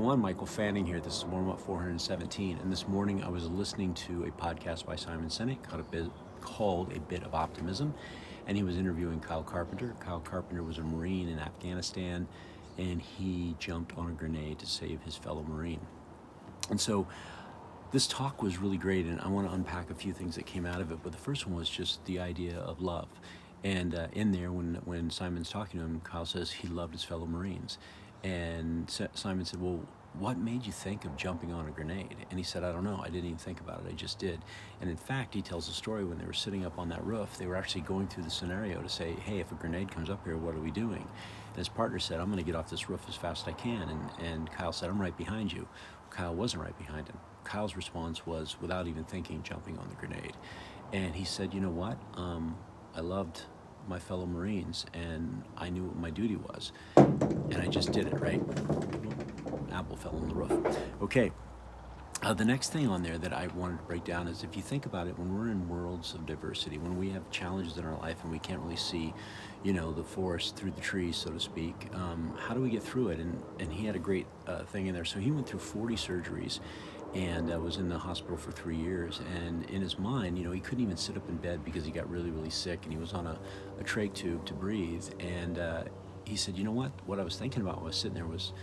everyone. Michael Fanning here. This is Warm Up 417. And this morning I was listening to a podcast by Simon Sinek called A Bit of Optimism. And he was interviewing Kyle Carpenter. Kyle Carpenter was a Marine in Afghanistan, and he jumped on a grenade to save his fellow Marine. And so this talk was really great, and I want to unpack a few things that came out of it. But the first one was just the idea of love. And in there, when Simon's talking to him, Kyle says he loved his fellow Marines. And Simon said, well, what made you think of jumping on a grenade? And he said, I don't know. I didn't even think about it. I just did. And in fact, he tells a story when they were sitting up on that roof, they were actually going through the scenario to say, hey, if a grenade comes up here, what are we doing? And his partner said, I'm going to get off this roof as fast as I can. And Kyle said, I'm right behind you. Kyle wasn't right behind him. Kyle's response was, without even thinking, jumping on the grenade. And he said, you know what? I loved my fellow Marines, and I knew what my duty was, and I just did it, right? Apple fell on the roof. Okay, the next thing on there that I wanted to break down is, if you think about it, when we're in worlds of diversity, when we have challenges in our life and we can't really see, the forest through the trees, so to speak, how do we get through it? And he had a great thing in there. So he went through 40 surgeries, and was in the hospital for 3 years. And in his mind, he couldn't even sit up in bed because he got really, really sick, and he was on a trach tube to breathe. And he said, you know what I was thinking about when I was sitting there was,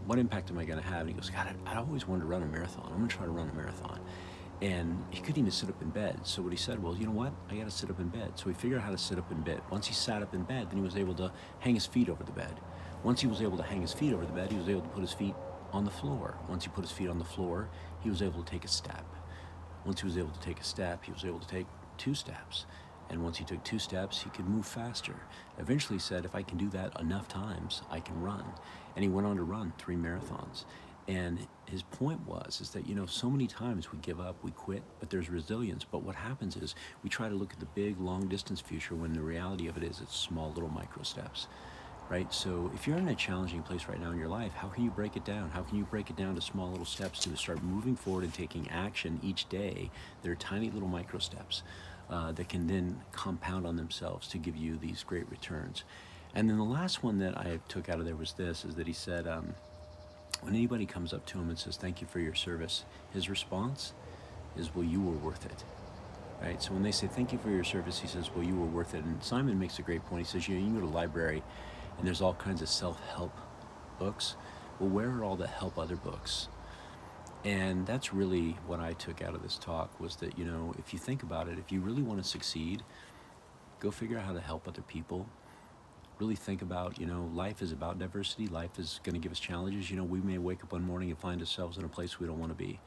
what impact am I going to have? And he goes, God, I always wanted to run a marathon. I'm going to try to run a marathon. And he couldn't even sit up in bed. So what he said, well, you know what? I got to sit up in bed. So he figured out how to sit up in bed. Once he sat up in bed, then he was able to hang his feet over the bed. Once he was able to hang his feet over the bed, he was able to put his feet on the floor. Once he put his feet on the floor, he was able to take a step. Once he was able to take a step, he was able to take 2 steps. And once he took 2 steps, he could move faster. Eventually he said, if I can do that enough times, I can run. And he went on to run 3 marathons. And his point is that, so many times we give up, we quit, but there's resilience. But what happens is we try to look at the big, long distance future when the reality of it is it's small little micro steps. Right? So if you're in a challenging place right now in your life, how can you break it down? How can you break it down to small little steps to start moving forward and taking action each day? There are tiny little micro steps that can then compound on themselves to give you these great returns. And then the last one that I took out of there was this, is that he said, when anybody comes up to him and says, thank you for your service, his response is, well, you were worth it. Right? So when they say, thank you for your service, he says, well, you were worth it. And Simon makes a great point. He says, you can go to the library and there's all kinds of self-help books. Well, where are all the help other books? And that's really what I took out of this talk, was that, if you think about it, if you really want to succeed, go figure out how to help other people. Really think about, life is about diversity. Life is going to give us challenges. We may wake up one morning and find ourselves in a place we don't want to be.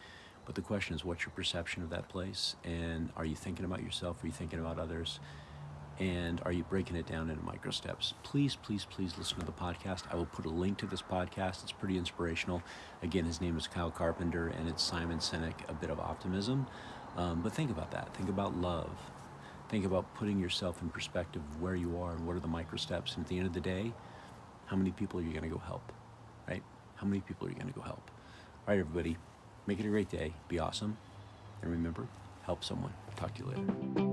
But the question is, what's your perception of that place? And are you thinking about yourself? Are you thinking about others? And are you breaking it down into micro steps? Please, please, please listen to the podcast. I will put a link to this podcast. It's pretty inspirational. Again, his name is Kyle Carpenter, and it's Simon Sinek, A Bit of Optimism. But think about that. Think about love. Think about putting yourself in perspective of where you are and what are the micro steps. And at the end of the day, how many people are you going to go help? Right? How many people are you going to go help? All right, everybody. Make it a great day. Be awesome. And remember, help someone. Talk to you later.